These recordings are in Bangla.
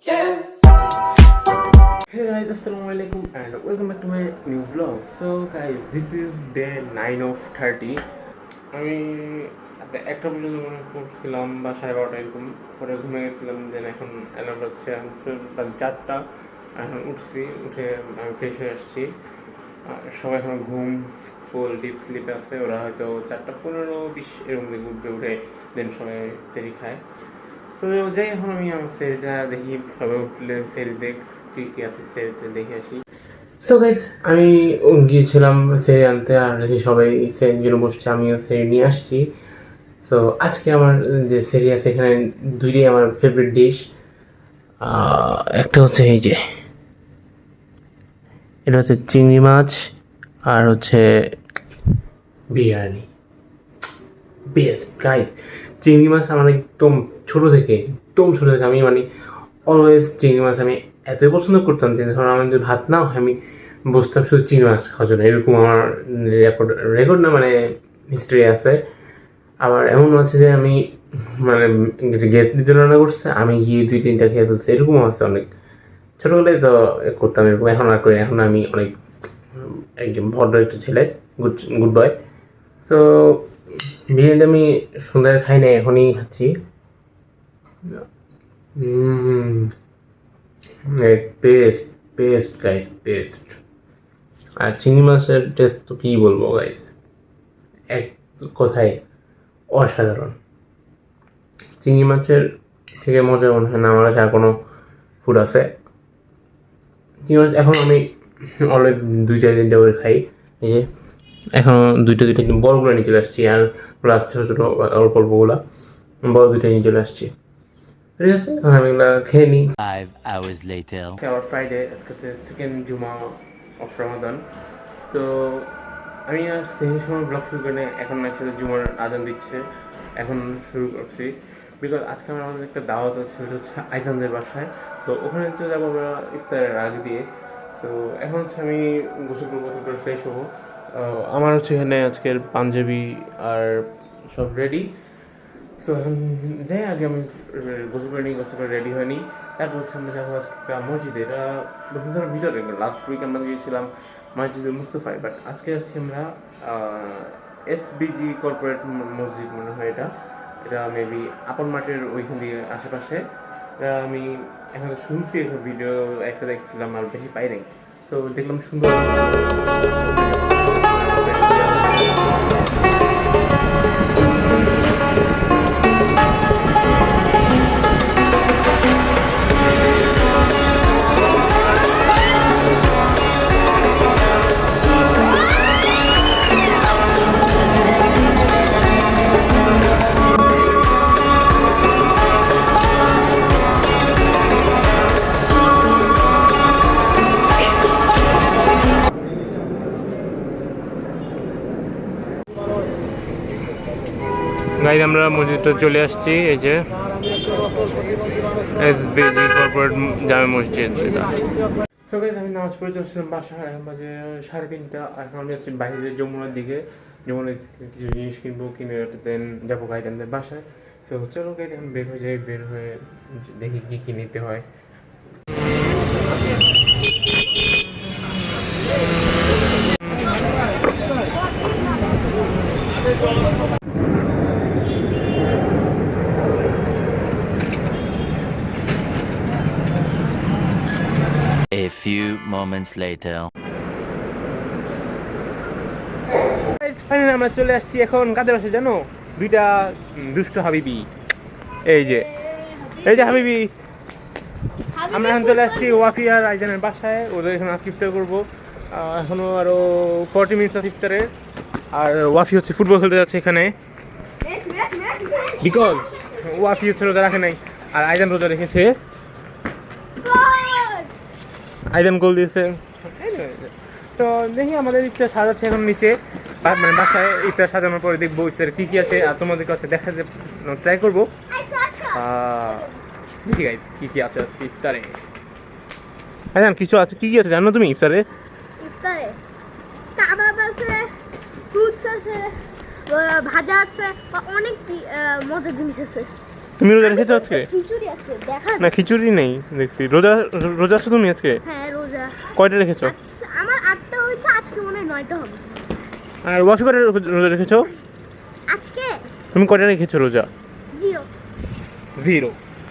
Hey guys, assalamualaikum and welcome back to my new vlog. So guys, this is day 9 of 30. আমি একটা পর্যন্ত মনে করছিলাম বা 12:30 এরকম পরে ঘুমিয়ে গেছিলাম। দেন এখন অ্যালার্ম বাজছে 4টা, এখন উঠছি, উঠে আমি ফ্রেশ হয়ে আসছি। সবাই এখন ঘুম ফুল ডিপ স্লিপে আছে, ওরা হয়তো 4:15-20 এরকম দিকে উঠবে, উঠে দেন সবাই সেরি খায়। তো যাই এখন আমি আমার সেরিটা দেখি, সবাই উঠলে সেরি কি আছে সেরিতে দেখে আসি। সো গাইস, আমি গিয়েছিলাম সেরি আনতে, আর দেখি সবাই সেরির জন্য বসছে, আমিও সেরি নিয়ে আসছি। সো আজকে আমার যে সেরি আছে এখানে দুইটাই আমার ফেভারিট ডিশ। একটা হচ্ছে এই যে এটা হচ্ছে চিংড়ি মাছ, আর হচ্ছে বিরিয়ানি। বেস্ট গাইস, চিংড়ি মাছ আমার একদম ছোটো থেকে আমি মানে অলওয়েজ চিংড়ি মাছ আমি এতই পছন্দ করতাম যে ধরো আমার যদি ভাত না হয় আমি বসতাম শুধু চিংড়ি মাছ খাওয়ার জন্য, এরকম আমার রেকর্ড না মানে হিস্ট্রি আছে। আবার এমনও আছে যে আমি মানে গেস্টদের জন্য রান্না করছে, আমি গিয়ে 2-3টা খেয়ে ফেলছি, এরকমও আছে অনেক। ছোটোবেলায় তো করতাম এরকম, এখন আর করি, এখন আমি অনেক একদম ভদ্র একটা ছেলে, গুড বয়। তো বিরিয়ানিটা আমি সন্ধ্যায় খাই না, এখনই খাচ্ছি। Best best guys, best. আর চিংড়ি মাছের টেস্ট তো কী বলবো গাইস, এক কথায় অসাধারণ। চিংড়ি মাছের থেকে মজা মনে হয় না আমার কাছে আর কোনো ফুড আছে। চিংড়ি মাছ এখন আমি অলরেডি 2-4 করে খাই। এই যে এখন দুইটা বড়গুলো নিয়ে চলে আসছি, আর প্লাস ছোটো ছোটো অল্প অল্পগুলো বড় দুইটা নিয়ে চলে আসছি। ঠিক আছে, এখন আমি এগুলো খেয়ে নিই। 5 hours later. আবার ফ্রাইডে, আজকে হচ্ছে সেকেন্ড জুমা অফ রমাদান। তো আমি আর সেই সময় ব্লগ শুরু করে এখন একসাথে জুমার আজান দিচ্ছে, এখন শুরু করছি। বিকজ আজকে আমাদের একটা দাওয়াত আছে, সেটা হচ্ছে আইজানদের বাসায়। তো ওখানে চলে যাবো আমরা ইফতারের আগে দিয়ে। সো এখন হচ্ছে আমি গোসল করে ফ্রেশ হবো। আমার হচ্ছে এখানে আজকের পাঞ্জাবি আর সব রেডি। সো এখন যাই, আগে আমি গোসল করে রেডি হয়নি, তারপর হচ্ছে আমরা যাবো আজকে একটা মসজিদে। এটা বসুন্ধরার ভিতরে, লাস্ট উইক আমরা গিয়েছিলাম মসজিদুল মুস্তফায়, বাট আজকে যাচ্ছি আমরা এসবিজি কর্পোরেট মসজিদ মনে হয় এটা মেবি আপন মাঠের ওইখান দিয়ে আশেপাশে। এটা আমি এখন শুনছি, একটা ভিডিও একটা দেখছিলাম, আর বেশি পাই নাই। তো দেখলাম সুন্দর। গাইজ আমরা মসজিদটা চলে আসছি, এই যে এসবিজি কর্পোরেট জামে মসজিদ এটা। তো গাইজ আমি নামাজ পড়ে চলছিলাম বাসায়, এখন বাজে 3:30। এখন আমি যাচ্ছি বাইরে যমুনার দিকে, যমুনার কিছু জিনিস কিনবো, কিনে দেন যাবো গাইডানদের বাসায়। তো চলো গাইজ এখন বের হয়ে যাই, বের হয়ে দেখি কী কী নিতে হয়। A few moments later. Finally আমরা চলে আসছি এখন কাদের বাসায় জানো, দুইটা দুষ্ট হাবিবি। এই যে হাবিবি, আমরা এখন চলে আসছি ওয়াফি আর আইজানের বাসায়, ওদের এখানে আজকে ইফতার করবো। এখনো আরো 40 মিনিট আছে ইফতারের। আর ওয়াফি হচ্ছে ফুটবল খেলতে যাচ্ছে এখানে, বিকজ ওয়াফি হচ্ছে রোজা রাখে নাই, আর আইজান রোজা রেখেছে। আইজান গোল দিয়েছে। তো দেখি আমাদের ইফতার সাজাচ্ছে এখন নিচে, মানে বাসায় ইফতার সাজানোর পরে দেখবো ইফতার কী কী আছে, আর তোমাদের কাছে দেখাতে ট্রাই করবো। দেখি গাইজ কী কী আছে আজকে ইফতারে। আইজান কিছু আছে, কী কী আছে জানো তুমি ইফতারে? কাবাব আছে, ফ্রুটস আছে, ভাজা আছে, অনেক মজার জিনিস আছে। তুমি রোজা রেখেছো আজকে? খিচুড়ি আছে দেখা না খিচুড়ি নেই দেখছি। রোজা রোজা আছো তুমি আজকে? হ্যাঁ রোজা। কয়টা রেখেছো? আমার 8টা হয়েছে, আজকে মনে হয় 9টা হবে। আর ওয়াফি কয়টা রোজা রেখেছো? আজকে তুমি কয়টা রেখেছো রোজা? 0। 0।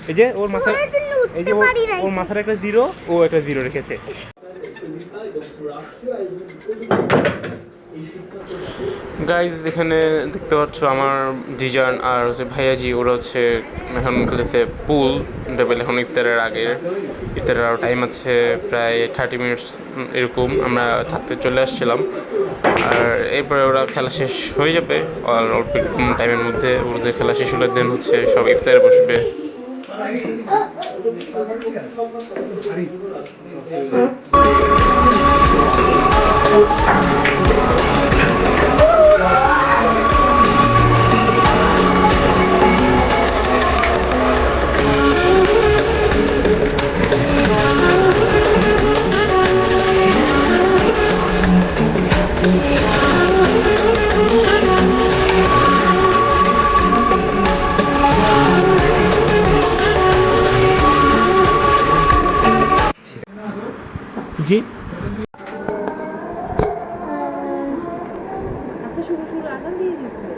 এই যে ওর মাথা, সোনার জন্য এই যে উঠতে পারি না। ওর মাথার একটা 0, ও একটা 0 রেখেছে। গাইজ এখানে দেখতে পাচ্ছ আমার জিজান আর হচ্ছে ভাইয়াজি, ওরা হচ্ছে এখন খেলেছে পুল টেবিল। এখন ইফতারের আগে, ইফতারের আরও টাইম আছে প্রায় 30 মিনিটস এরকম। আমরা থাকতে চলে আসছিলাম, আর এরপরে ওরা খেলা শেষ হয়ে যাবে আর অল্প টাইমের মধ্যে। ওদের খেলা শেষ হলে দেন হচ্ছে সব ইফতারে বসবে। জি আচ্ছা শুরু আজান দিয়ে দিচ্ছে।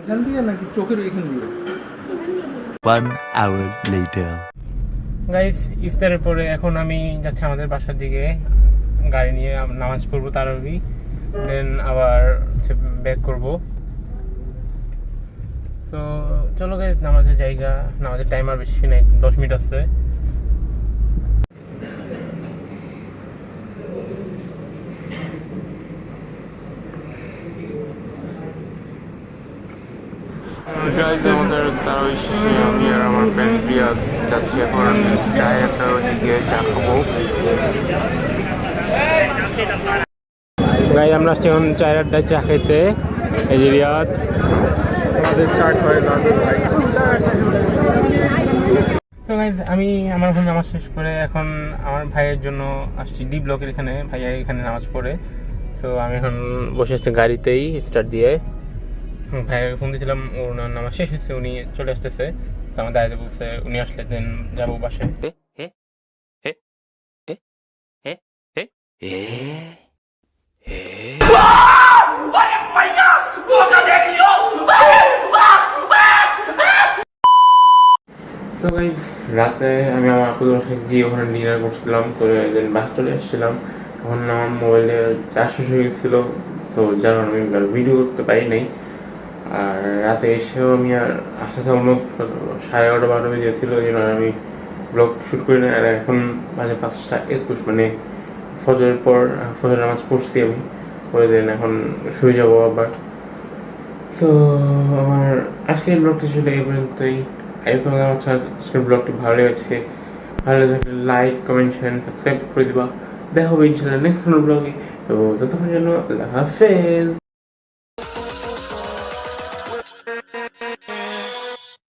এখান দিয়ে নাকি চোখের এখান দিয়ে? 1 hour later. গাইস ইফতারের পরে এখন আমি যাচ্ছি আমাদের বাসার দিকে গাড়ি নিয়ে। নামাজ পড়বো তারাবি, দেন আবার হচ্ছে ব্যাক করবো। তো চলো গাইস নামাজের জায়গা, নামাজের টাইম আর বেশি নাই, 10 মিনিট আছে। গাইজ আমাদের তারাবি শেষে আমি আর আমার ফ্রেন্ড প্রিয়া যাচ্ছি এখন চায়ের একটা দিকে চা খাবো। গাইজ আমরা আসছি এখন চায়ের আড্ডায় চা খেতে। এই যে রিয়াদ, তো গাইজ আমি আমার এখন নামাজ শেষ করে এখন আমার ভাইয়ের জন্য আসছি ডি ব্লকের এখানে। ভাইয়া এখানে নামাজ পড়ে, তো আমি এখন বসে আসছি গাড়িতেই স্টার্ট দিয়ে। ভাইয়াকে ফোন দিয়েছিলাম, ওর নামাজ শেষ হচ্ছে, উনি চলে আসতেছে। তো আমার দায়িত্ব বলছে উনি আসলে দেন যাবো বাসায়। তো গাইজ রাতে আমি আমার আপুদের বাসায় গিয়ে ওখানে ডিনার করছিলাম, করে দেন বাস চলে আসছিলাম। তখন আমার মোবাইলের চার্জ শেষ হয়ে গেছিলো, তো যার কারণে আমি ভিডিও করতে পারি নাই। আর রাতে এসেও আমি আর আস্তে আস্তে অলমোস্ট 11:30-12টা বেজে গেছিলো, ওই জন্য আমি ব্লগ শ্যুট করি না। আর এখন বাজে 5:21, মানে ফজরের পর ফজর নামাজ পড়ছি আমি, করে দেন এখন শুয়ে যাবো আবার। তো আমার আজকের ব্লগটি ছিল এই পর্যন্তই। তোমাদের আমার আজকের ব্লগটি ভালো লেগেছে, ভালো লাগলে লাইক, কমেন্ট, শেয়ার, সাবস্ক্রাইব করে দিবা। দেখা হবে ইনশাল্লাহ নেক্সট কোনো ব্লগে। তো ততক্ষণের জন্য আল্লাহ হাফেজ।